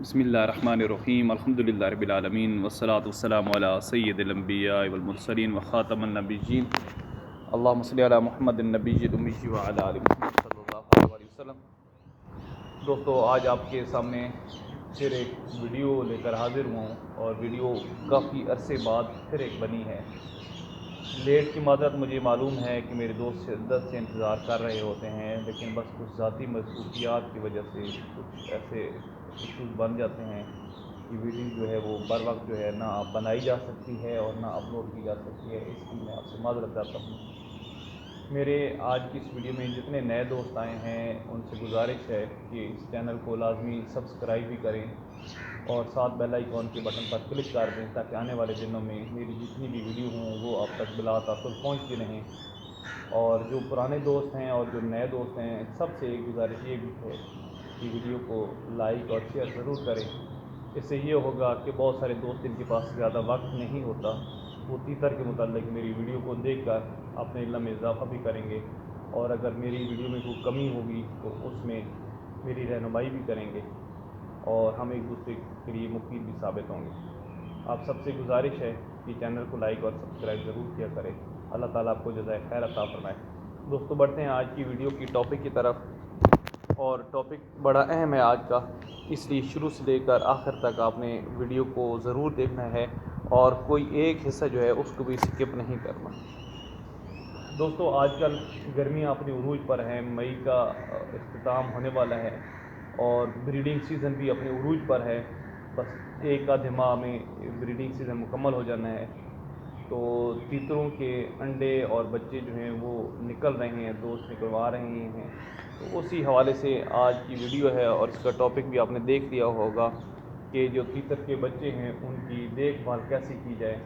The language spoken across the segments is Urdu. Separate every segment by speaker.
Speaker 1: بسم اللہ الرحمن الرحیم الحمدللہ رب العالمین والصلاة والسلام علی سید الانبیاء والمرسلین وخاتم النبیین اللہم صلی علی محمد النبی الامی وعلی آل محمد صلی اللہ علیہ وسلم۔ دوستو، آج آپ کے سامنے پھر ایک ویڈیو لے کر حاضر ہوں، اور ویڈیو کافی عرصے بعد پھر ایک بنی ہے۔ لیٹ کی معذرت مجھے معلوم ہے کہ میرے دوست شدت سے انتظار کر رہے ہوتے ہیں، لیکن بس کچھ ذاتی مصروفیات کی وجہ سے کچھ ایسے ایشوز بن جاتے ہیں کہ ویڈیو جو ہے وہ بر وقت جو ہے نہ بنائی جا سکتی ہے اور نہ اپلوڈ کی جا سکتی ہے۔ اس کی میں آپ سے معذرت چاہتا ہوں۔ میرے آج کی اس ویڈیو میں جتنے نئے دوست آئے ہیں ان سے گزارش ہے کہ اس چینل کو لازمی سبسکرائب بھی کریں اور ساتھ بیل آئیکن کے بٹن پر کلک کر دیں، تاکہ آنے والے دنوں میں میری جتنی بھی ویڈیو ہوں وہ آپ تک بلا تاثر پہنچتی رہیں۔ اور جو پرانے دوست ہیں اور جو نئے دوست ہیں، سب سے ایک گزارش یہ بھی ہے کہ ویڈیو کو لائک اور شیئر ضرور کریں۔ اس سے یہ ہوگا کہ بہت سارے دوست جن کے پاس زیادہ وقت نہیں ہوتا، وہ تیتر کے متعلق میری ویڈیو کو دیکھ کر اپنے علم میں اضافہ بھی کریں گے، اور اگر میری ویڈیو میں کوئی کمی ہوگی تو اس میں میری رہنمائی بھی کریں گے، اور ہم ایک دوسرے کے لیے مفید بھی ثابت ہوں گے۔ آپ سب سے گزارش ہے کہ چینل کو لائک اور سبسکرائب ضرور کیا کریں۔ اللہ تعالیٰ آپ کو جزائے خیر عطا فرمائے۔ دوستو، بڑھتے ہیں آج کی ویڈیو کی ٹاپک کی طرف، اور ٹاپک بڑا اہم ہے آج کا، اس لیے شروع سے لے کر آخر تک آپ نے ویڈیو کو ضرور دیکھنا ہے، اور کوئی ایک حصہ جو ہے اس کو بھی سکپ نہیں کرنا۔ دوستو، آج کل گرمیاں اپنی عروج پر ہیں، مئی کا اختتام ہونے والا ہے اور بریڈنگ سیزن بھی اپنے عروج پر ہے۔ بس ایک آدھ ماہ میں بریڈنگ سیزن مکمل ہو جانا ہے، تو تیتروں کے انڈے اور بچے جو ہیں وہ نکل رہے ہیں، دوست نکلوا رہے ہیں۔ تو اسی حوالے سے آج کی ویڈیو ہے، اور اس کا ٹاپک بھی آپ نے دیکھ لیا ہوگا کہ جو تیتر کے بچے ہیں ان کی دیکھ بھال کیسے کی جائے،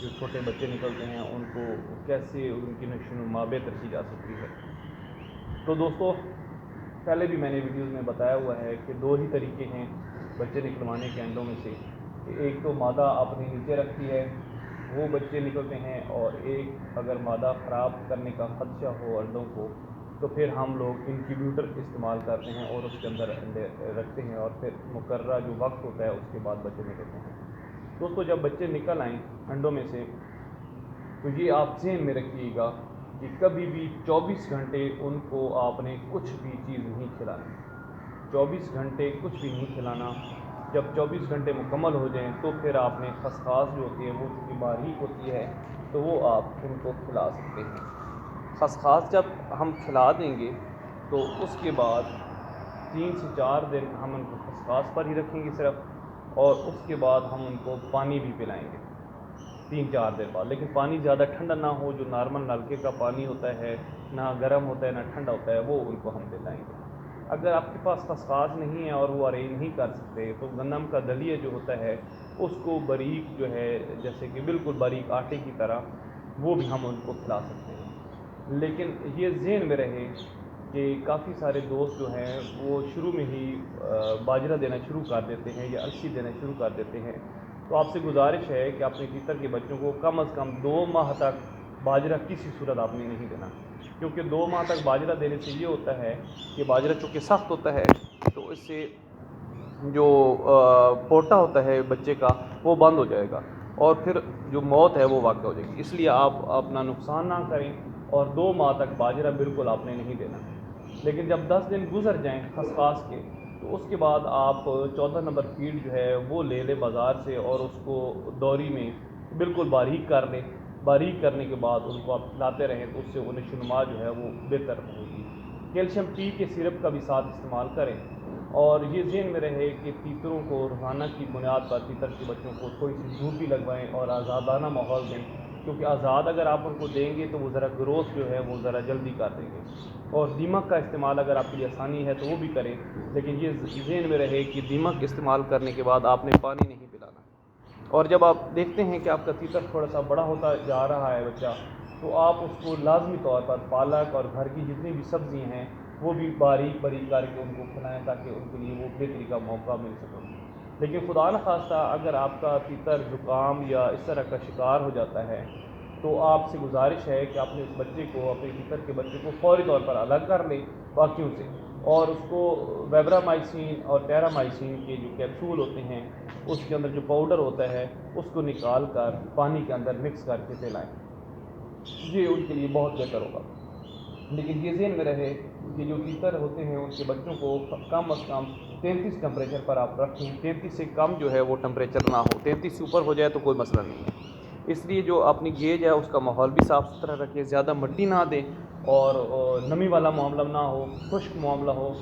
Speaker 1: جو چھوٹے بچے نکلتے ہیں ان کو کیسے ان کی نشو و نما بہتر کی جا سکتی ہے۔ تو دوستو، پہلے بھی میں نے ویڈیوز میں بتایا ہوا ہے کہ دو ہی طریقے ہیں بچے نکلوانے کے انڈوں میں سے، کہ ایک تو مادہ اپنے نیچے رکھتی ہے، وہ بچے نکلتے ہیں، اور ایک اگر مادہ خراب کرنے کا خدشہ ہو انڈوں کو تو پھر ہم لوگ انکیوبیٹر استعمال کرتے ہیں اور اس کے اندر انڈے رکھتے ہیں، اور پھر مقررہ جو وقت ہوتا ہے اس کے بعد بچے نکلتے ہیں۔ دوستو، جب بچے نکل آئیں انڈوں میں سے تو یہ آپ ذہن میں رکھیے گا کہ کبھی بھی 24 گھنٹے ان کو آپ نے کچھ بھی چیز نہیں کھلانی، 24 گھنٹے کچھ بھی نہیں کھلانا۔ جب 24 گھنٹے مکمل ہو جائیں تو پھر آپ نے خسخاس جو ہوتی ہے وہ چونکہ باریک ہوتی ہے تو وہ آپ ان کو کھلا سکتے ہیں۔ خسخاس جب ہم کھلا دیں گے تو اس کے بعد 3 سے 4 دن ہم ان کو خسخاس پر ہی رکھیں گے صرف، اور اس کے بعد ہم ان کو پانی بھی پلائیں گے 3-4 دن بعد، لیکن پانی زیادہ ٹھنڈا نہ ہو، جو نارمل نلکے کا پانی ہوتا ہے، نہ گرم ہوتا ہے نہ ٹھنڈا ہوتا ہے، وہ ان کو ہم پلائیں گے۔ اگر آپ کے پاس خسخاس نہیں ہے اور وہ ارینج نہیں کر سکتے تو گندم کا دلیہ جو ہوتا ہے اس کو باریک جو ہے، جیسے کہ بالکل باریک آٹے کی طرح، وہ بھی ہم ان کو کھلا سکتے ہیں۔ لیکن یہ ذہن میں رہے کہ کافی سارے دوست جو ہیں وہ شروع میں ہی باجرہ دینا شروع کر دیتے ہیں یا السی دینا شروع کر دیتے ہیں، تو آپ سے گزارش ہے کہ اپنے تیتر کے بچوں کو کم از کم 2 ماہ تک باجرہ کسی صورت آپ نے نہیں دینا، کیونکہ 2 ماہ تک باجرہ دینے سے یہ ہوتا ہے کہ باجرہ چونکہ سخت ہوتا ہے تو اس سے جو پوٹا ہوتا ہے بچے کا وہ بند ہو جائے گا، اور پھر جو موت ہے وہ واقع ہو جائے گی۔ اس لیے آپ اپنا نقصان نہ کریں، اور 2 ماہ تک باجرہ بالکل آپ نے نہیں دینا۔ لیکن جب 10 دن گزر جائیں خسخاس کے تو اس کے بعد آپ 14 نمبر فیڈ جو ہے وہ لے لیں بازار سے، اور اس کو دوری میں بالکل باریک کر لیں۔ باریک کرنے کے بعد ان کو آپ کھلاتے رہیں تو اس سے وہ نشو و نما جو ہے وہ بہتر ہوگی۔ کیلشیم ٹی کے سیرپ کا بھی ساتھ استعمال کریں، اور یہ ذہن میں رہے کہ تیتروں کو روزانہ کی بنیاد پر تیتر کے بچوں کو تھوڑی سی دھوپ بھی لگوائیں اور آزادانہ ماحول دیں، کیونکہ آزاد اگر آپ ان کو دیں گے تو وہ ذرا گروتھ جو ہے وہ ذرا جلدی کر دیں گے۔ اور دیمک کا استعمال اگر آپ کے لیے آسانی ہے تو وہ بھی کریں، لیکن یہ ذہن میں رہے کہ دیمک استعمال کرنے کے بعد آپ نے پانی نہیں پلانا۔ اور جب آپ دیکھتے ہیں کہ آپ کا تیتر تھوڑا سا بڑا ہوتا جا رہا ہے بچہ، تو آپ اس کو لازمی طور پر پالک اور گھر کی جتنی بھی سبزی ہیں وہ بھی باریک باریک کر کے ان کو کھلائیں، تاکہ ان کے لیے وہ بہتری کا موقع مل سکے۔ لیکن خدا نخواستہ اگر آپ کا تیتر زکام یا اس طرح کا شکار ہو جاتا ہے تو آپ سے گزارش ہے کہ اپنے اس بچے کو، اپنے تیتر کے بچے کو فوری طور پر الگ کر لیں باقیوں سے، اور اس کو ویبرامائسین اور ٹیرامائسین کے جو کیپسول ہوتے ہیں اس کے اندر جو پاؤڈر ہوتا ہے اس کو نکال کر پانی کے اندر مکس کر کے پلائیں، یہ ان کے لیے بہت بہتر ہوگا۔ لیکن یہ ذہن میں رہے کہ جو تیتر ہوتے ہیں ان کے بچوں کو کم از کم 33 ٹمپریچر پر آپ رکھیں، 33 سے کم جو ہے وہ ٹمپریچر نہ ہو، 33 سے اوپر ہو جائے تو کوئی مسئلہ نہیں ہے۔ اس لیے جو اپنی گیج ہے اس کا ماحول بھی صاف ستھرا رکھیں، زیادہ مٹی نہ دیں اور نمی والا معاملہ نہ ہو، خشک معاملہ ہو۔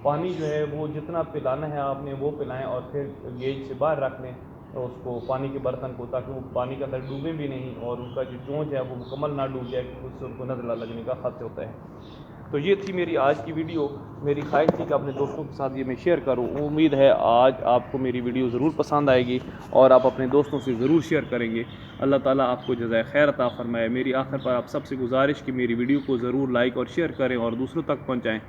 Speaker 1: پانی جو ہے وہ جتنا پلانا ہے آپ نے وہ پلائیں اور پھر گیج سے باہر رکھ لیں اس کو، پانی کے برتن کو، تاکہ وہ پانی کے اندر ڈوبیں بھی نہیں اور ان کا جو چونچ ہے وہ مکمل نہ ڈوب جائے، اس سے ان کو نزلہ لگنے کا خطرہ ہوتا ہے۔ تو یہ تھی میری آج کی ویڈیو، میری خواہش تھی کہ اپنے دوستوں کے ساتھ یہ میں شیئر کروں۔ امید ہے آج آپ کو میری ویڈیو ضرور پسند آئے گی اور آپ اپنے دوستوں سے ضرور شیئر کریں گے۔ اللہ تعالیٰ آپ کو جزائے خیر عطا فرمائے۔ میری آخر پر آپ سب سے گزارش کہ میری ویڈیو کو ضرور لائک اور شیئر کریں اور دوسروں تک پہنچائیں۔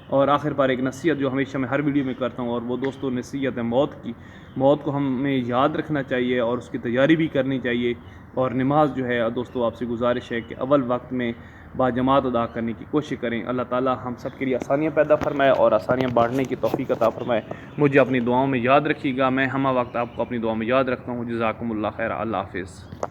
Speaker 1: اور آخر پر ایک نصیحت جو ہمیشہ میں ہر ویڈیو میں کرتا ہوں، اور وہ دوستوں نصیحت ہے موت کی۔ موت کو ہمیں یاد رکھنا چاہیے اور اس کی تیاری بھی کرنی چاہیے، اور نماز جو ہے دوستوں آپ سے گزارش ہے کہ اول وقت میں باجماعت ادا کرنے کی کوشش کریں۔ اللہ تعالیٰ ہم سب کے لیے آسانیاں پیدا فرمائے اور آسانیاں بانٹنے کی توفیق عطا فرمائے۔ مجھے اپنی دعاؤں میں یاد رکھیے گا، میں ہمہ وقت آپ کو اپنی دعاؤں میں یاد رکھتا ہوں۔ جزاکم اللہ خیر، اللہ حافظ۔